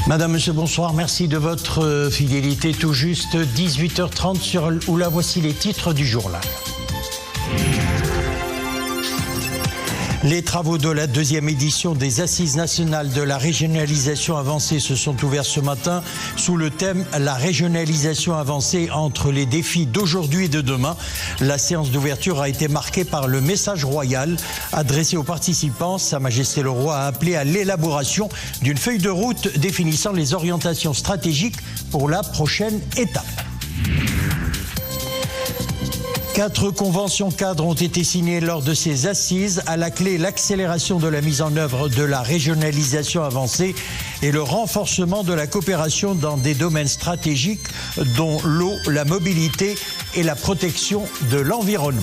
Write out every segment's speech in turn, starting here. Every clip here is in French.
Madame, monsieur, bonsoir. Merci de votre fidélité. Tout juste 18h30 sur Oula. Voici les titres du journal. Les travaux de la deuxième édition des Assises nationales de la régionalisation avancée se sont ouverts ce matin sous le thème « La régionalisation avancée entre les défis d'aujourd'hui et de demain ». La séance d'ouverture a été marquée par le message royal adressé aux participants. Sa Majesté le Roi a appelé à l'élaboration d'une feuille de route définissant les orientations stratégiques pour la prochaine étape. 4 conventions cadres ont été signées lors de ces assises. À la clé, l'accélération de la mise en œuvre de la régionalisation avancée et le renforcement de la coopération dans des domaines stratégiques dont l'eau, la mobilité et la protection de l'environnement.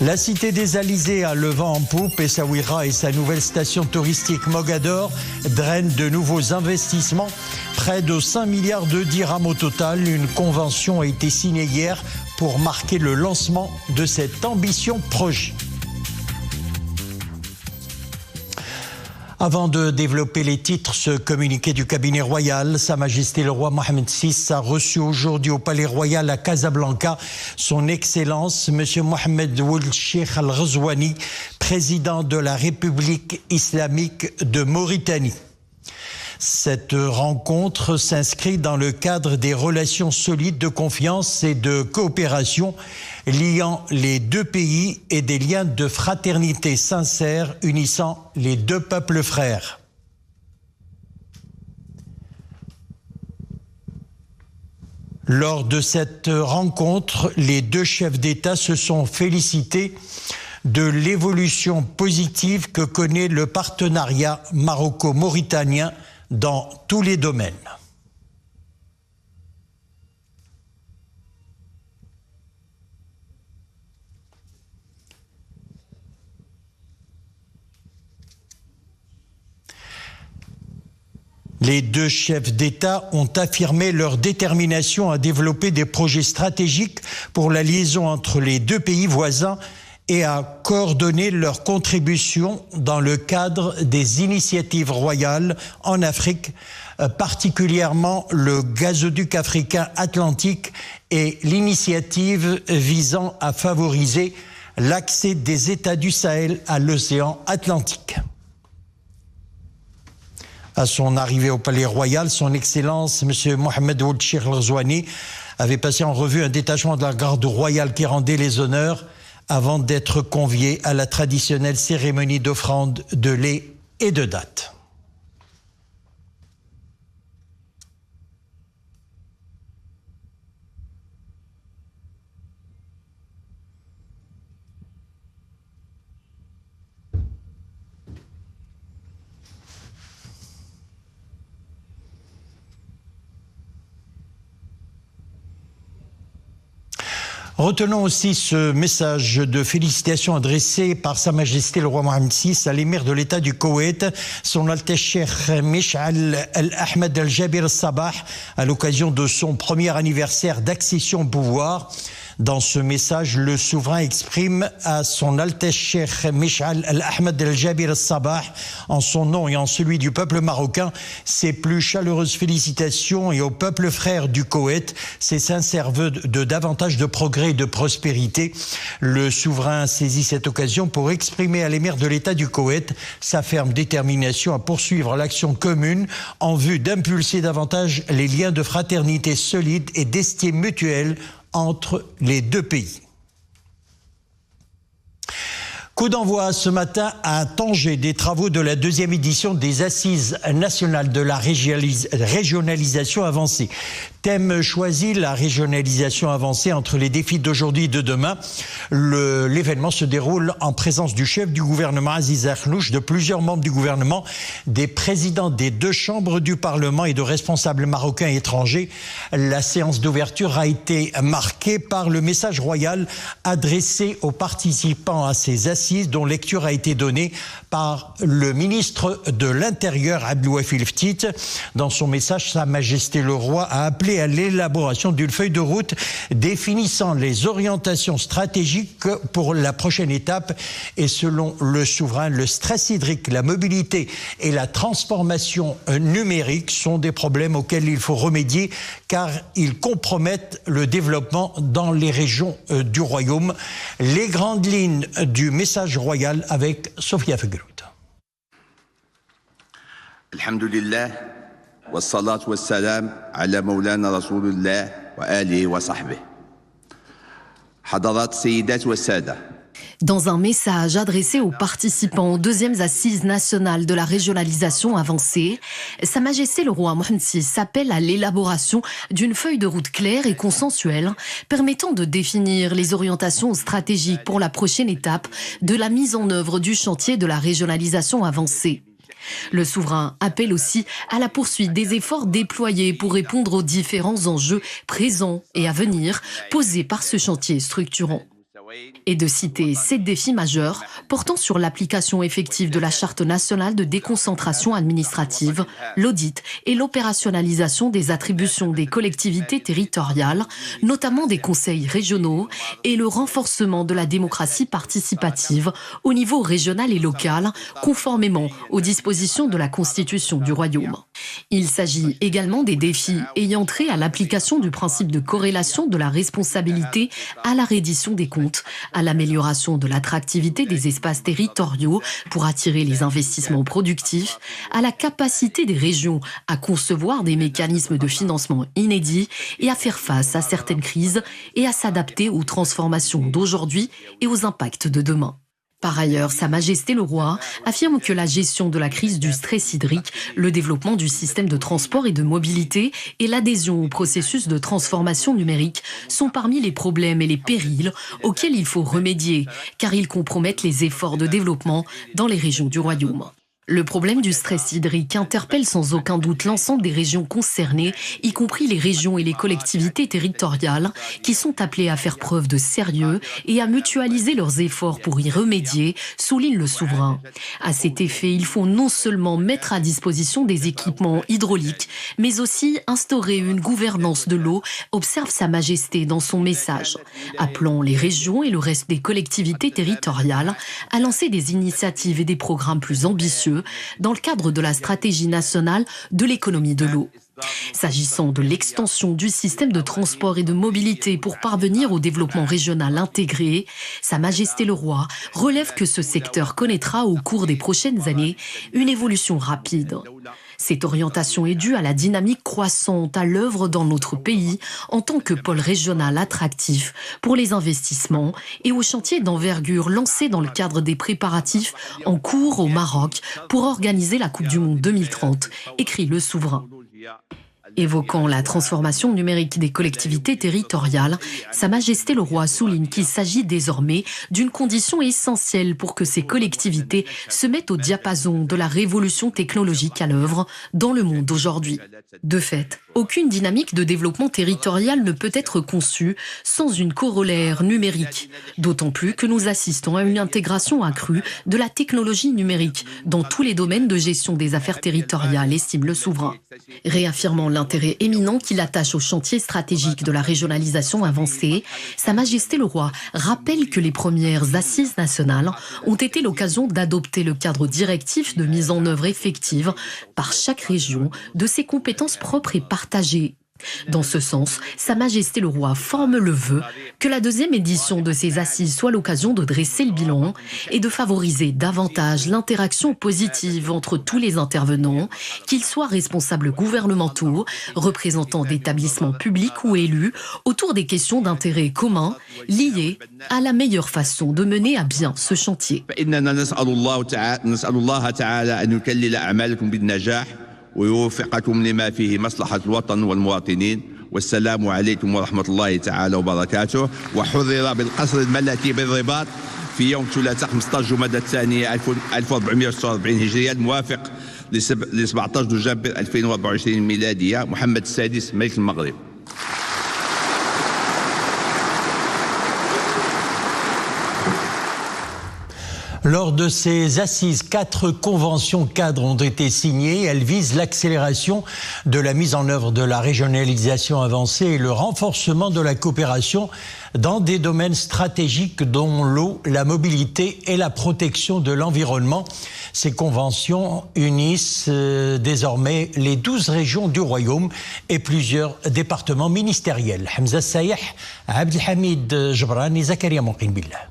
La cité des Alizés a le vent en poupe. Essaouira et sa nouvelle station touristique Mogador drainent de nouveaux investissements. Près de 5 milliards de dirhams au total. Une convention a été signée hier pour marquer le lancement de cet ambitieux projet. Avant de développer les titres, ce communiqué du cabinet royal, Sa Majesté le Roi Mohammed VI a reçu aujourd'hui au Palais Royal à Casablanca son Excellence, M. Mohamed Ould Cheikh Al Ghazouani, président de la République islamique de Mauritanie. Cette rencontre s'inscrit dans le cadre des relations solides de confiance et de coopération liant les deux pays et des liens de fraternité sincères unissant les deux peuples frères. Lors de cette rencontre, les deux chefs d'État se sont félicités de l'évolution positive que connaît le partenariat maroco-mauritanien dans tous les domaines. Les deux chefs d'État ont affirmé leur détermination à développer des projets stratégiques pour la liaison entre les deux pays voisins et à coordonner leurs contributions dans le cadre des initiatives royales en Afrique, particulièrement le gazoduc africain atlantique et l'initiative visant à favoriser l'accès des États du Sahel à l'océan Atlantique. À son arrivée au Palais Royal, son Excellence, M. Mohamed Ould Cheikh Al Ghazouani, avait passé en revue un détachement de la garde royale qui rendait les honneurs avant d'être convié à la traditionnelle cérémonie d'offrande de lait et de dattes. Retenons aussi ce message de félicitations adressé par Sa Majesté le Roi Mohammed VI à l'émir de l'État du Koweït, son Altesse Cheikh Mish'al Al-Ahmed Al-Jabir Al-Sabah, à l'occasion de son premier anniversaire d'accession au pouvoir. Dans ce message, le souverain exprime à son Altesse Cheikh Mish'al Al-Ahmed Al-Jabir Al-Sabah, en son nom et en celui du peuple marocain, ses plus chaleureuses félicitations, et au peuple frère du Koweït, ses sincères vœux de davantage de progrès et de prospérité. Le souverain saisit cette occasion pour exprimer à l'émir de l'État du Koweït sa ferme détermination à poursuivre l'action commune en vue d'impulser davantage les liens de fraternité solides et d'estime mutuelle entre les deux pays. Coup d'envoi ce matin à Tanger des travaux de la deuxième édition des Assises nationales de la régionalisation avancée. Thème choisi, la régionalisation avancée entre les défis d'aujourd'hui et de demain. L'événement se déroule en présence du chef du gouvernement Aziz Akhlouch, de plusieurs membres du gouvernement, des présidents des deux chambres du Parlement et de responsables marocains et étrangers. La séance d'ouverture a été marquée par le message royal adressé aux participants à ces assises, dont lecture a été donnée par le ministre de l'Intérieur, Abdel Ouafi El Ftit. Dans son message, Sa Majesté le Roi a appelé appelé à l'élaboration d'une feuille de route définissant les orientations stratégiques pour la prochaine étape. Et selon le souverain, le stress hydrique, la mobilité et la transformation numérique sont des problèmes auxquels il faut remédier car ils compromettent le développement dans les régions du royaume. Les grandes lignes du message royal avec Sophia Fegrout. Alhamdulillah, wassalat wassalam ala maulana rasulullah wa alihi wa sahbihi. Hadarat sayyidat wa sada. Dans un message adressé aux participants aux deuxièmes assises nationales de la régionalisation avancée, Sa Majesté le roi Mohammed VI s'appelle à l'élaboration d'une feuille de route claire et consensuelle permettant de définir les orientations stratégiques pour la prochaine étape de la mise en œuvre du chantier de la régionalisation avancée. Le souverain appelle aussi à la poursuite des efforts déployés pour répondre aux différents enjeux présents et à venir posés par ce chantier structurant. Et de citer 7 défis majeurs portant sur l'application effective de la Charte nationale de déconcentration administrative, l'audit et l'opérationnalisation des attributions des collectivités territoriales, notamment des conseils régionaux, et le renforcement de la démocratie participative au niveau régional et local, conformément aux dispositions de la Constitution du Royaume. Il s'agit également des défis ayant trait à l'application du principe de corrélation de la responsabilité à la reddition des comptes, à l'amélioration de l'attractivité des espaces territoriaux pour attirer les investissements productifs, à la capacité des régions à concevoir des mécanismes de financement inédits et à faire face à certaines crises et à s'adapter aux transformations d'aujourd'hui et aux impacts de demain. Par ailleurs, Sa Majesté le roi affirme que la gestion de la crise du stress hydrique, le développement du système de transport et de mobilité et l'adhésion au processus de transformation numérique sont parmi les problèmes et les périls auxquels il faut remédier, car ils compromettent les efforts de développement dans les régions du royaume. Le problème du stress hydrique interpelle sans aucun doute l'ensemble des régions concernées, y compris les régions et les collectivités territoriales, qui sont appelées à faire preuve de sérieux et à mutualiser leurs efforts pour y remédier, souligne le souverain. À cet effet, il faut non seulement mettre à disposition des équipements hydrauliques, mais aussi instaurer une gouvernance de l'eau, observe Sa Majesté dans son message, appelant les régions et le reste des collectivités territoriales à lancer des initiatives et des programmes plus ambitieux dans le cadre de la stratégie nationale de l'économie de l'eau. S'agissant de l'extension du système de transport et de mobilité pour parvenir au développement régional intégré, Sa Majesté le roi relève que ce secteur connaîtra au cours des prochaines années une évolution rapide. Cette orientation est due à la dynamique croissante à l'œuvre dans notre pays en tant que pôle régional attractif pour les investissements et aux chantiers d'envergure lancés dans le cadre des préparatifs en cours au Maroc pour organiser la Coupe du Monde 2030, écrit le souverain. Évoquant la transformation numérique des collectivités territoriales, Sa Majesté le roi souligne qu'il s'agit désormais d'une condition essentielle pour que ces collectivités se mettent au diapason de la révolution technologique à l'œuvre dans le monde d'aujourd'hui. De fait, aucune dynamique de développement territorial ne peut être conçue sans une corollaire numérique, d'autant plus que nous assistons à une intégration accrue de la technologie numérique dans tous les domaines de gestion des affaires territoriales, estime le souverain. Réaffirmant l'intérêt éminent qu'il attache au chantier stratégique de la régionalisation avancée, Sa Majesté le roi rappelle que les premières assises nationales ont été l'occasion d'adopter le cadre directif de mise en œuvre effective par chaque région de ses compétences propres et partagées. Dans ce sens, Sa Majesté le roi forme le vœu que la deuxième édition de ces assises soit l'occasion de dresser le bilan et de favoriser davantage l'interaction positive entre tous les intervenants, qu'ils soient responsables gouvernementaux, représentants d'établissements publics ou élus, autour des questions d'intérêt commun liées à la meilleure façon de mener à bien ce chantier. ويوفقكم لما فيه مصلحة الوطن والمواطنين والسلام عليكم ورحمة الله تعالى وبركاته. وحضر بالقصر الملكي بالرباط في يوم الثلاثاء 15 جمادى الثانية 1446 هجرية الموافق ل 17 دجنبر 2024 ميلادية محمد السادس ملك المغرب. Lors de ces assises, 4 conventions cadres ont été signées. Elles visent l'accélération de la mise en œuvre de la régionalisation avancée et le renforcement de la coopération dans des domaines stratégiques dont l'eau, la mobilité et la protection de l'environnement. Ces conventions unissent désormais les 12 régions du Royaume et plusieurs départements ministériels. Hamza Sayeh, Abdelhamid Jebran et Zakaria Mouqin-Billah.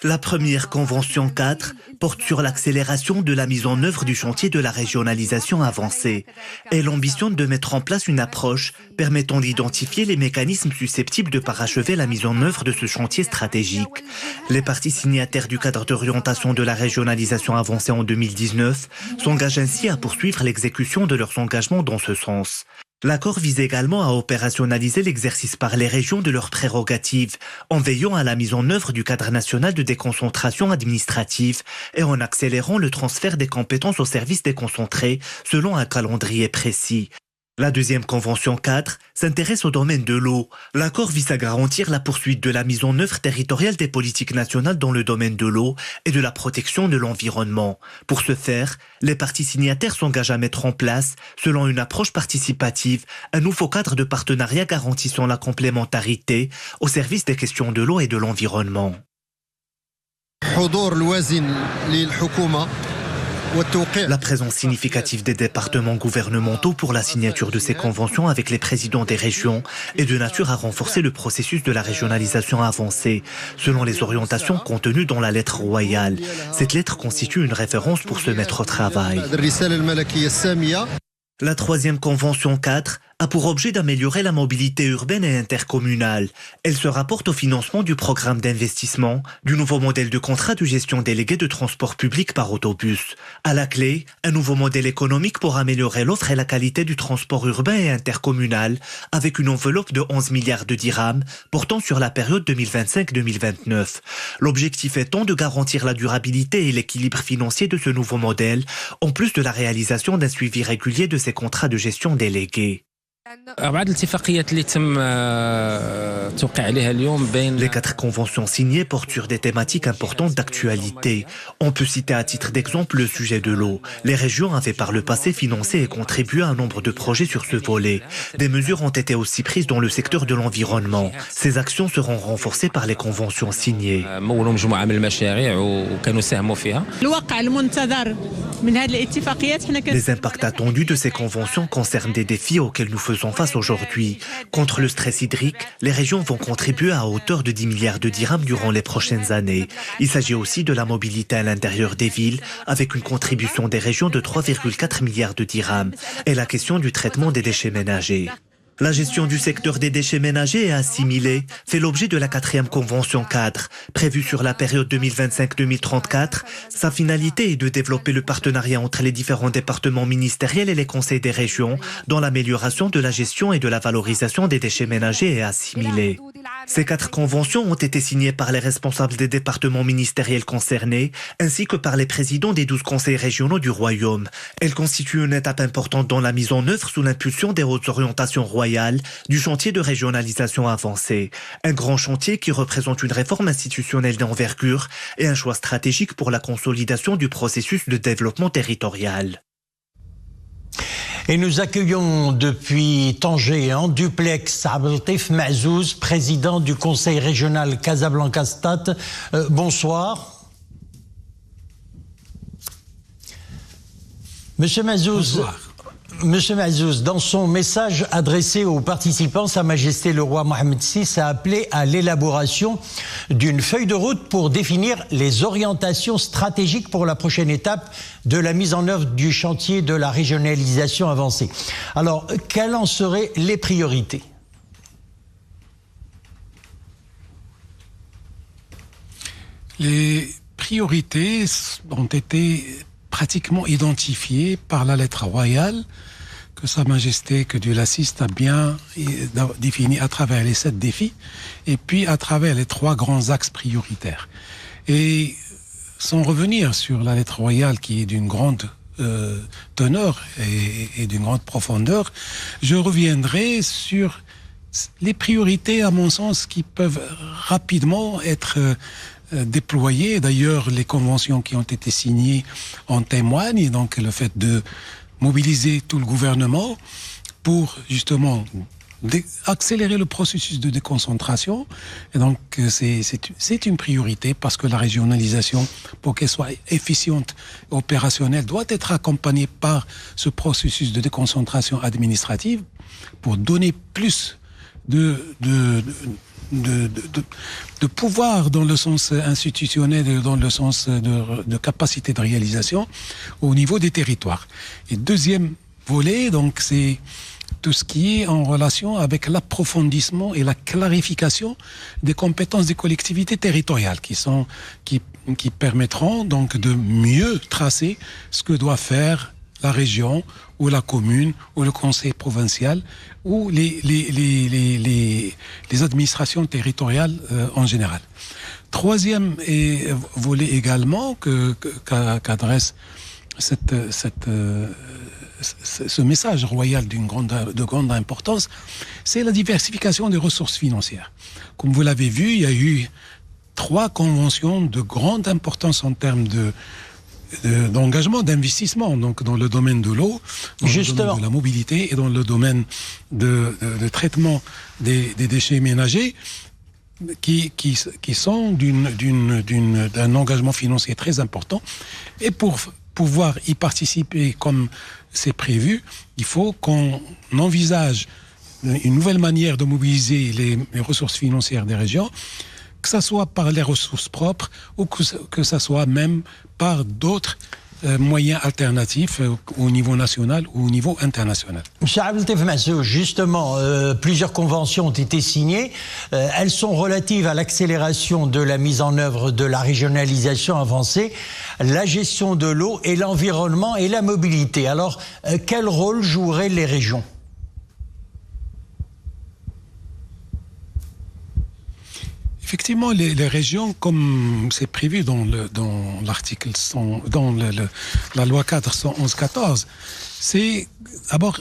La première convention 4 porte sur l'accélération de la mise en œuvre du chantier de la régionalisation avancée. Elle ambitionne de mettre en place une approche permettant d'identifier les mécanismes susceptibles de parachever la mise en œuvre de ce chantier stratégique. Les parties signataires du cadre d'orientation de la régionalisation avancée en 2019 s'engagent ainsi à poursuivre l'exécution de leurs engagements dans ce sens. L'accord vise également à opérationnaliser l'exercice par les régions de leurs prérogatives, en veillant à la mise en œuvre du cadre national de déconcentration administrative et en accélérant le transfert des compétences aux services déconcentrés selon un calendrier précis. La deuxième convention 4 s'intéresse au domaine de l'eau. L'accord vise à garantir la poursuite de la mise en œuvre territoriale des politiques nationales dans le domaine de l'eau et de la protection de l'environnement. Pour ce faire, les parties signataires s'engagent à mettre en place, selon une approche participative, un nouveau cadre de partenariat garantissant la complémentarité au service des questions de l'eau et de l'environnement. La présence significative des départements gouvernementaux pour la signature de ces conventions avec les présidents des régions est de nature à renforcer le processus de la régionalisation avancée, selon les orientations contenues dans la lettre royale. Cette lettre constitue une référence pour se mettre au travail. La troisième convention 4 a pour objet d'améliorer la mobilité urbaine et intercommunale. Elle se rapporte au financement du programme d'investissement, du nouveau modèle de contrat de gestion délégué de transport public par autobus. À la clé, un nouveau modèle économique pour améliorer l'offre et la qualité du transport urbain et intercommunal, avec une enveloppe de 11 milliards de dirhams portant sur la période 2025-2029. L'objectif étant de garantir la durabilité et l'équilibre financier de ce nouveau modèle, en plus de la réalisation d'un suivi régulier de ces contrats de gestion délégués. Les 4 conventions signées portent sur des thématiques importantes d'actualité. On peut citer à titre d'exemple le sujet de l'eau. Les régions avaient par le passé financé et contribué à un nombre de projets sur ce volet. Des mesures ont été aussi prises dans le secteur de l'environnement. Ces actions seront renforcées par les conventions signées. Les impacts attendus de ces conventions concernent des défis auxquels nous faisons face aujourd'hui. Contre le stress hydrique, les régions vont contribuer à hauteur de 10 milliards de dirhams durant les prochaines années. Il s'agit aussi de la mobilité à l'intérieur des villes, avec une contribution des régions de 3,4 milliards de dirhams, et la question du traitement des déchets ménagers. La gestion du secteur des déchets ménagers et assimilés fait l'objet de la 4e convention cadre, prévue sur la période 2025-2034. Sa finalité est de développer le partenariat entre les différents départements ministériels et les conseils des régions dans l'amélioration de la gestion et de la valorisation des déchets ménagers et assimilés. Ces 4 conventions ont été signées par les responsables des départements ministériels concernés, ainsi que par les présidents des 12 conseils régionaux du Royaume. Elles constituent une étape importante dans la mise en œuvre sous l'impulsion des hautes orientations royales du chantier de régionalisation avancée. Un grand chantier qui représente une réforme institutionnelle d'envergure et un choix stratégique pour la consolidation du processus de développement territorial. Et nous accueillons depuis Tanger en duplex Abdeltif Mazouz, président du conseil régional Casablanca-Stade. Bonsoir. Monsieur Mazouz. Bonsoir. Monsieur Mazouz, dans son message adressé aux participants, Sa Majesté le roi Mohammed VI a appelé à l'élaboration d'une feuille de route pour définir les orientations stratégiques pour la prochaine étape de la mise en œuvre du chantier de la régionalisation avancée. Alors, quelles en seraient les priorités ? Les priorités ont été pratiquement identifiées par la lettre royale que Sa Majesté, que Dieu l'assiste, a bien défini à travers les 7 défis et puis à travers les 3 grands axes prioritaires. Et sans revenir sur la lettre royale qui est d'une grande teneur et d'une grande profondeur, je reviendrai sur les priorités, à mon sens, qui peuvent rapidement être déployés. D'ailleurs, les conventions qui ont été signées en témoignent, et donc le fait de mobiliser tout le gouvernement pour justement accélérer le processus de déconcentration. Et donc c'est une priorité, parce que la régionalisation, pour qu'elle soit efficiente, opérationnelle, doit être accompagnée par ce processus de déconcentration administrative pour donner plus de pouvoir dans le sens institutionnel et dans le sens de capacité de réalisation au niveau des territoires. Et deuxième volet, donc, c'est tout ce qui est en relation avec l'approfondissement et la clarification des compétences des collectivités territoriales qui permettront donc de mieux tracer ce que doit faire la région ou la commune ou le conseil provincial ou les administrations territoriales en général. Troisième volet également qu'adresse ce message royal de grande importance, c'est la diversification des ressources financières. Comme vous l'avez vu, il y a eu 3 conventions de grande importance en termes d'engagement, d'investissement, donc dans le domaine de l'eau, dans le domaine de la mobilité et dans le domaine de traitement des déchets ménagers, qui sont d'un engagement financier très important. Et pour pouvoir y participer comme c'est prévu, il faut qu'on envisage une nouvelle manière de mobiliser les ressources financières des régions, que ce soit par les ressources propres ou que ce soit même par d'autres moyens alternatifs au niveau national ou au niveau international. Monsieur Abdeltif Mazou, justement, plusieurs conventions ont été signées. Elles sont relatives à l'accélération de la mise en œuvre de la régionalisation avancée, la gestion de l'eau et l'environnement et la mobilité. Alors, quel rôle joueraient les régions ? Effectivement, les régions, comme c'est prévu dans l'article la loi cadre 111-14, c'est d'abord,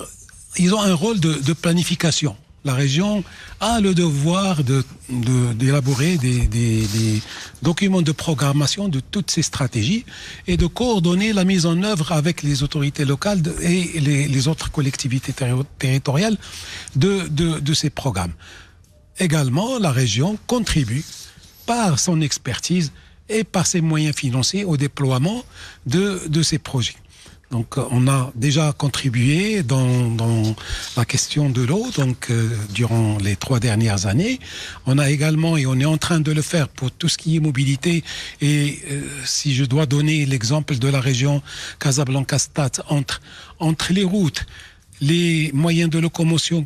ils ont un rôle de planification. La région a le devoir d'élaborer des documents de programmation de toutes ces stratégies et de coordonner la mise en œuvre avec les autorités locales et les autres collectivités territoriales de ces programmes. Également, la région contribue par son expertise et par ses moyens financiers au déploiement de ces projets. Donc, on a déjà contribué dans la question de l'eau, durant les 3 dernières années. On a également, et on est en train de le faire pour tout ce qui est mobilité, et si je dois donner l'exemple de la région Casablanca-Stade, entre les routes, les moyens de locomotion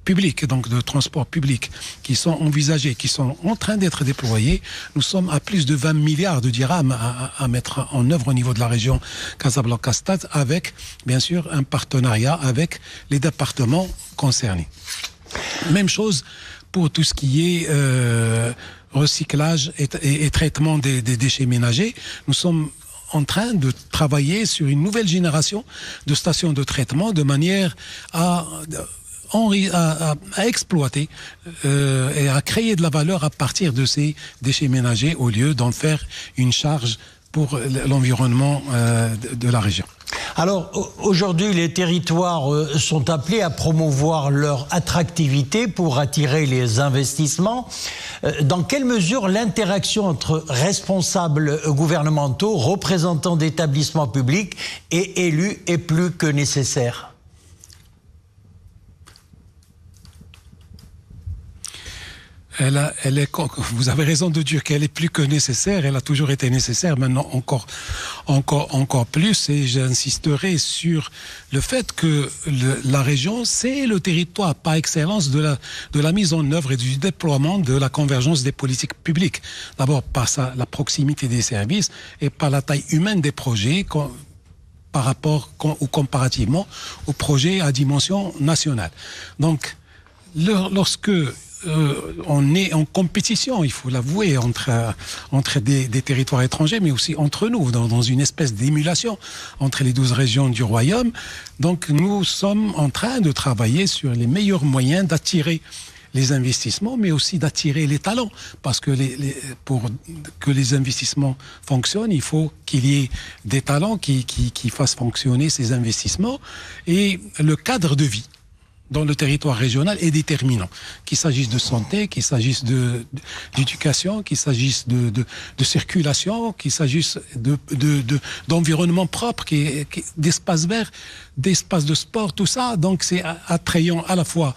publics, donc de transport public, qui sont envisagés, qui sont en train d'être déployés, nous sommes à plus de 20 milliards de dirhams à mettre en œuvre au niveau de la région Casablanca-Stade, avec, bien sûr, un partenariat avec les départements concernés. Même chose pour tout ce qui est recyclage et traitement des déchets ménagers. Nous sommes en train de travailler sur une nouvelle génération de stations de traitement de manière à exploiter et à créer de la valeur à partir de ces déchets ménagers au lieu d'en faire une charge pour l'environnement de la région. Alors, aujourd'hui, les territoires sont appelés à promouvoir leur attractivité pour attirer les investissements. Dans quelle mesure l'interaction entre responsables gouvernementaux, représentants d'établissements publics et élus est plus que nécessaire ? Vous avez raison de dire qu'elle est plus que nécessaire. Elle a toujours été nécessaire, maintenant encore plus. Et j'insisterai sur le fait que la région, c'est le territoire par excellence de la mise en œuvre et du déploiement de la convergence des politiques publiques. D'abord par la proximité des services et par la taille humaine des projets par rapport ou comparativement aux projets à dimension nationale. Donc, lorsque on est en compétition, il faut l'avouer, entre des territoires étrangers, mais aussi entre nous, dans une espèce d'émulation entre les 12 régions du royaume. Donc nous sommes en train de travailler sur les meilleurs moyens d'attirer les investissements, mais aussi d'attirer les talents. Parce que pour que les investissements fonctionnent, il faut qu'il y ait des talents qui fassent fonctionner ces investissements. Et le cadre de vie dans le territoire régional est déterminant. Qu'il s'agisse de santé, qu'il s'agisse d'éducation, qu'il s'agisse de circulation, qu'il s'agisse d'environnement propre, d'espaces verts, d'espaces de sport, tout ça. Donc c'est attrayant à la fois,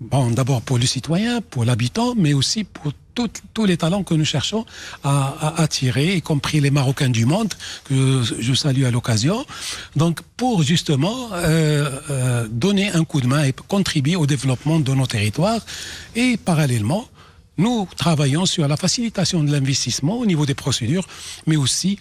bon, d'abord pour le citoyen, pour l'habitant, mais aussi pour tous les talents que nous cherchons à attirer, y compris les Marocains du monde, que je salue à l'occasion. Donc, pour justement donner un coup de main et contribuer au développement de nos territoires. Et parallèlement, nous travaillons sur la facilitation de l'investissement au niveau des procédures, mais aussi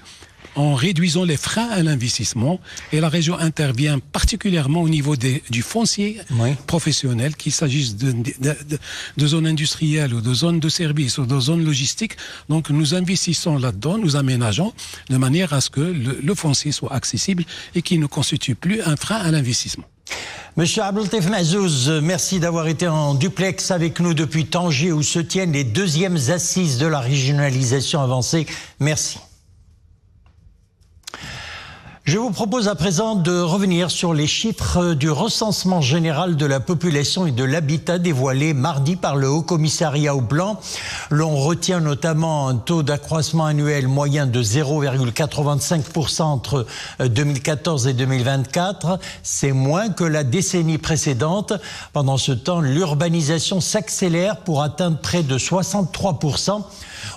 en réduisant les freins à l'investissement. Et la région intervient particulièrement au niveau du foncier professionnel, qu'il s'agisse de zones industrielles ou de zones de services ou de zones logistiques. Donc nous investissons là-dedans, nous aménageons de manière à ce que le foncier soit accessible et qu'il ne constitue plus un frein à l'investissement. Monsieur Abdeltif Mazouz, merci d'avoir été en duplex avec nous depuis Tanger, où se tiennent les 2e assises de la régionalisation avancée. Merci. Je vous propose à présent de revenir sur les chiffres du recensement général de la population et de l'habitat dévoilé mardi par le Haut Commissariat au Plan. L'on retient notamment un taux d'accroissement annuel moyen de 0,85% entre 2014 et 2024. C'est moins que la décennie précédente. Pendant ce temps, l'urbanisation s'accélère pour atteindre près de 63%.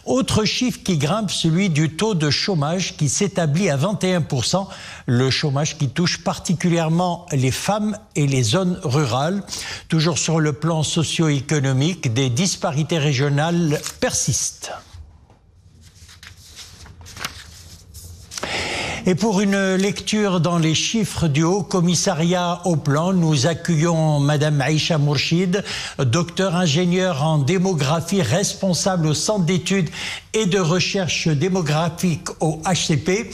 Autre chiffre qui grimpe, celui du taux de chômage qui s'établit à 21%. Le chômage qui touche particulièrement les femmes et les zones rurales. Toujours sur le plan socio-économique, des disparités régionales persistent. Et pour une lecture dans les chiffres du Haut Commissariat au Plan, nous accueillons Madame Aïcha Mourchid, docteur ingénieur en démographie, responsable au Centre d'études et de recherche démographique au HCP.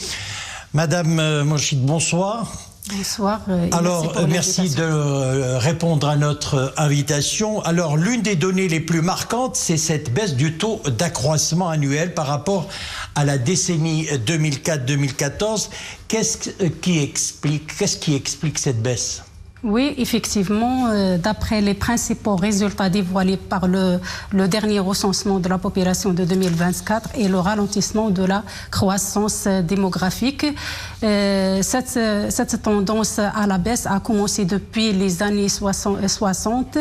Madame Mourchid, bonsoir. Bonsoir. Alors, merci de répondre à notre invitation. Alors, l'une des données les plus marquantes, c'est cette baisse du taux d'accroissement annuel par rapport à la décennie 2004-2014. Qu'est-ce qui explique cette baisse ? Oui, effectivement, d'après les principaux résultats dévoilés par le dernier recensement de la population de 2024 et le ralentissement de la croissance démographique, cette tendance à la baisse a commencé depuis les années 60,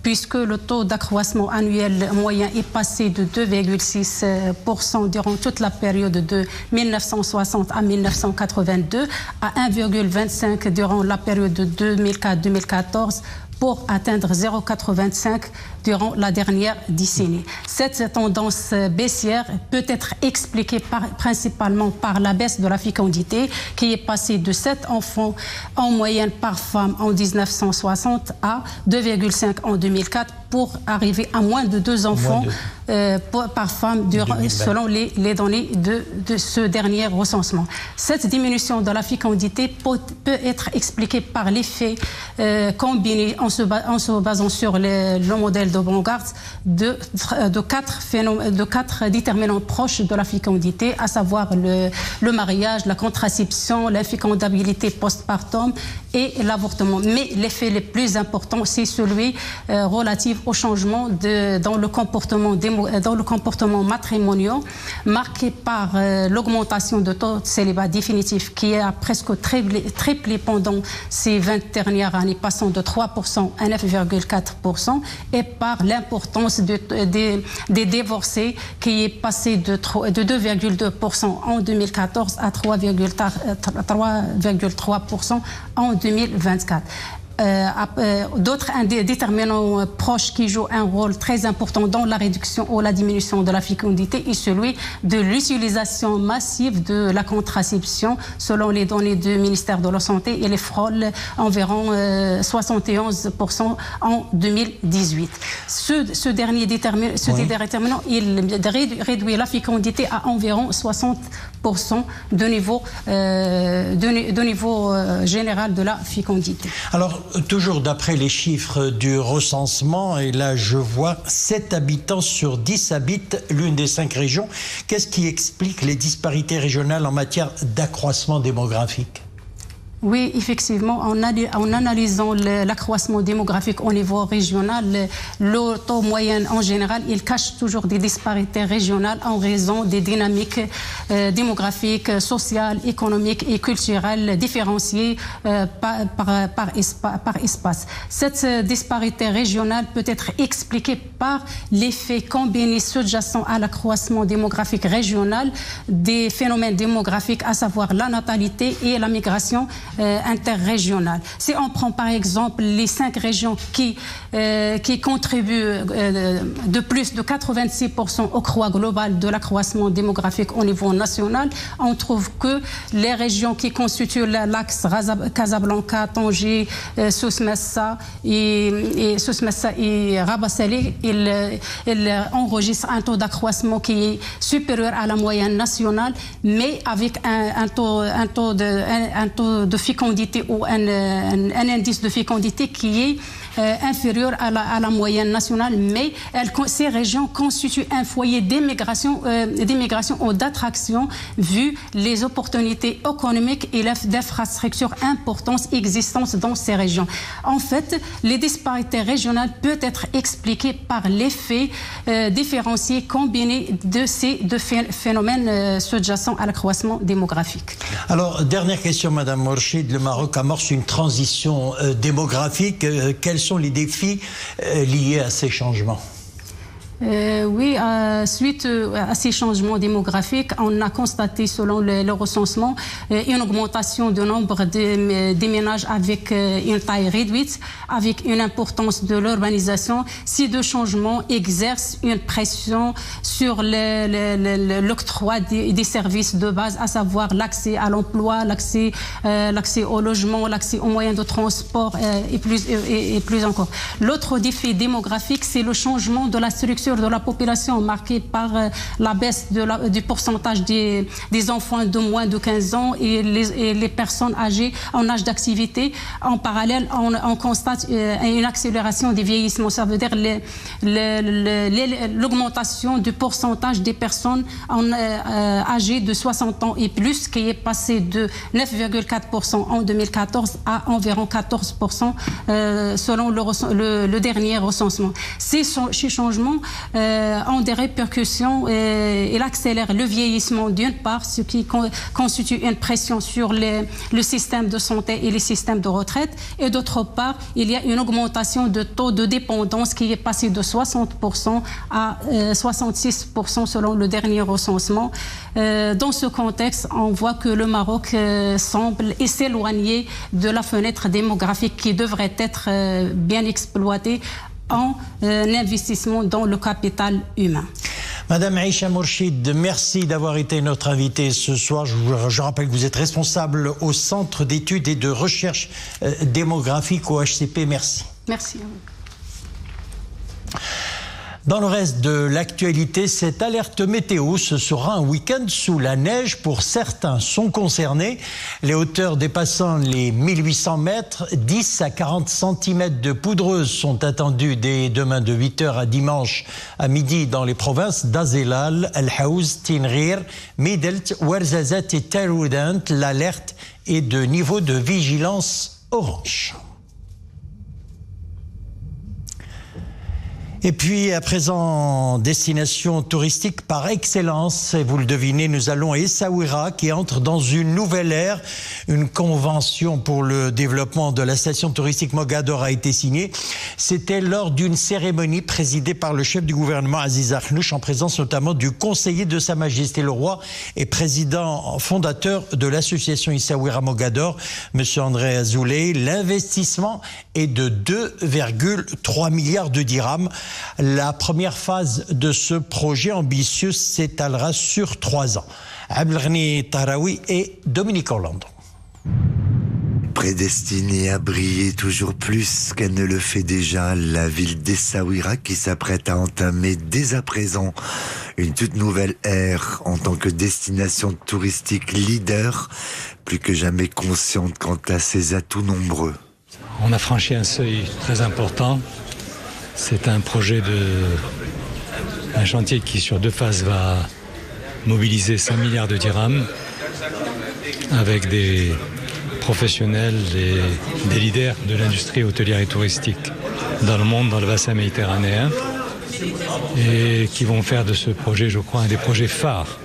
puisque le taux d'accroissement annuel moyen est passé de 2,6% durant toute la période de 1960 à 1982 à 1,25% durant la période de 2004-2014 pour atteindre 0,85 durant la dernière décennie. Cette tendance baissière peut être expliquée principalement par la baisse de la fécondité qui est passée de 7 enfants en moyenne par femme en 1960 à 2,5 en 2004 pour arriver à moins de 2 enfants par femme selon les données de ce dernier recensement. Cette diminution de la fécondité peut être expliquée par l'effet combiné en se basant sur le modèle de Bongard de 4 déterminants proches de la fécondité, à savoir le mariage, la contraception, l'infécondabilité postpartum et l'avortement. Mais l'effet le plus important, c'est celui relatif au changement dans le comportement matrimonial, marqué par l'augmentation de taux de célibat définitif qui a presque triplé pendant ces 20 dernières années, passant de 3% à 9,4%, et par l'importance des divorcés qui est passé de 2,2% en 2014 à 3,3% en 2024. D'autres déterminants proches qui jouent un rôle très important dans la réduction ou la diminution de la fécondité est celui de l'utilisation massive de la contraception. Selon les données du ministère de la Santé, il frôle environ 71% en 2018. Ce dernier déterminant, il réduit la fécondité à environ 60% de niveau général de la fécondité. Alors, toujours d'après les chiffres du recensement, et là je vois 7 habitants sur 10 habitent l'une des 5 régions. Qu'est-ce qui explique les disparités régionales en matière d'accroissement démographique ? Oui, effectivement, en analysant l'accroissement démographique au niveau régional, le taux moyen en général, il cache toujours des disparités régionales en raison des dynamiques démographiques, sociales, économiques et culturelles différenciées par espace. Cette disparité régionale peut être expliquée par l'effet combiné sous-jacent à l'accroissement démographique régional des phénomènes démographiques, à savoir la natalité et la migration interrégionale. Si on prend par exemple les 5 régions qui contribuent de plus de 86% au croix global de l'accroissement démographique au niveau national, on trouve que les régions qui constituent l'axe Casablanca, Tanger, Souss-Messa et Rabat Salé, ils enregistrent un taux d'accroissement qui est supérieur à la moyenne nationale, mais avec un taux de fécondité ou un indice de fécondité qui est inférieur à la moyenne nationale, mais ces régions constituent un foyer d'immigration ou d'attraction vu les opportunités économiques et d'infrastructures importantes existantes dans ces régions. En fait, les disparités régionales peuvent être expliquées par l'effet différencié combiné de ces deux phénomènes sous-jacents à l'accroissement démographique. Alors, dernière question, Madame Mourchid. Le Maroc amorce une transition démographique. Quels sont les défis liés à ces changements ? Oui, suite à ces changements démographiques, on a constaté, selon le recensement, une augmentation du nombre des ménages avec une taille réduite, avec une importance de l'urbanisation. Ces deux changements exercent une pression sur l'octroi des services de base, à savoir l'accès à l'emploi, l'accès au logement, l'accès aux moyens de transport et plus encore. L'autre défi démographique, c'est le changement de la structure de la population marquée par la baisse du pourcentage des enfants de moins de 15 ans et les personnes âgées en âge d'activité. En parallèle, on constate une accélération du vieillissement. Ça veut dire l'augmentation du pourcentage des personnes âgées de 60 ans et plus, qui est passé de 9,4% en 2014 à environ 14% selon le dernier recensement. Ces changements ont des répercussions. Il accélère le vieillissement d'une part, ce qui constitue une pression sur le système de santé et les systèmes de retraite. Et d'autre part, il y a une augmentation de taux de dépendance qui est passé de 60% à 66% selon le dernier recensement. Dans ce contexte, on voit que le Maroc semble s'éloigner de la fenêtre démographique qui devrait être bien exploitée en investissement dans le capital humain. Madame Aïcha Mourchid, merci d'avoir été notre invitée ce soir. Je rappelle que vous êtes responsable au Centre d'études et de recherche démographique au HCP. Merci. Merci à vous. Dans le reste de l'actualité, cette alerte météo, ce sera un week-end sous la neige. Pour certains sont concernés. Les hauteurs dépassant les 1800 mètres, 10 à 40 cm de poudreuse sont attendues dès demain de 8h à dimanche à midi dans les provinces d'Azelal, El Haouz, Tinrir, Midelt, Ouarzazate et Taroudant. L'alerte est de niveau de vigilance orange. Et puis, à présent, destination touristique par excellence. Et vous le devinez, nous allons à Essaouira, qui entre dans une nouvelle ère. Une convention pour le développement de la station touristique Mogador a été signée. C'était lors d'une cérémonie présidée par le chef du gouvernement, Aziz Akhnouch, en présence notamment du conseiller de Sa Majesté le Roi et président fondateur de l'association Essaouira Mogador, M. André Azoulay. L'investissement est de 2,3 milliards de dirhams. La première phase de ce projet ambitieux s'étalera sur 3 ans. Abdelghani Tahraoui et Dominique Orlando. Prédestinée à briller toujours plus qu'elle ne le fait déjà, la ville d'Essaouira qui s'apprête à entamer dès à présent une toute nouvelle ère en tant que destination touristique leader, plus que jamais consciente quant à ses atouts nombreux. On a franchi un seuil très important. C'est un chantier qui sur 2 phases va mobiliser 5 milliards de dirhams avec des professionnels, des leaders de l'industrie hôtelière et touristique dans le monde, dans le bassin méditerranéen, et qui vont faire de ce projet, je crois, un des projets phares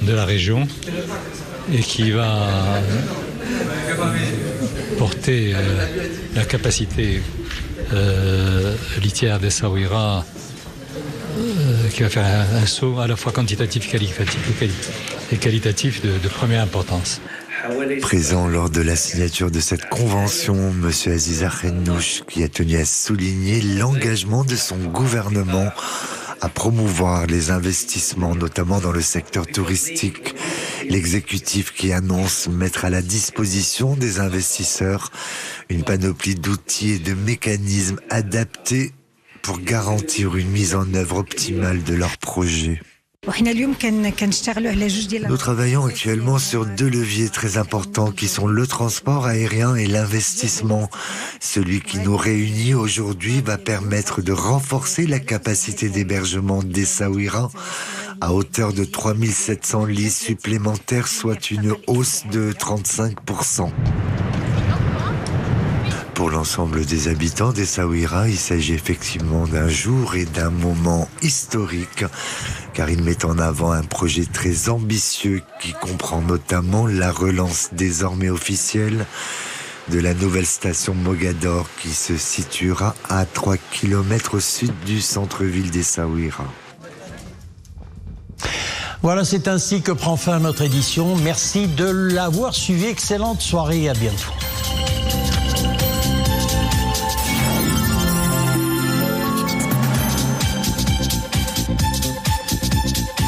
de la région et qui va porter la capacité litière d'Essaouira, qui va faire un saut à la fois quantitatif et qualitatif de première importance. Présent lors de la signature de cette convention, M. Aziz Akhnouch, qui a tenu à souligner l'engagement de son gouvernement à promouvoir les investissements, notamment dans le secteur touristique. L'exécutif qui annonce mettre à la disposition des investisseurs une panoplie d'outils et de mécanismes adaptés pour garantir une mise en œuvre optimale de leurs projets. Nous travaillons actuellement sur 2 leviers très importants qui sont le transport aérien et l'investissement. Celui qui nous réunit aujourd'hui va permettre de renforcer la capacité d'hébergement d'Essaouira à hauteur de 3700 lits supplémentaires, soit une hausse de 35%. Pour l'ensemble des habitants d'Essaouira, il s'agit effectivement d'un jour et d'un moment historique, car il met en avant un projet très ambitieux qui comprend notamment la relance désormais officielle de la nouvelle station Mogador qui se situera à 3 km au sud du centre-ville d'Essaouira. Voilà, c'est ainsi que prend fin notre édition. Merci de l'avoir suivi. Excellente soirée et à bientôt.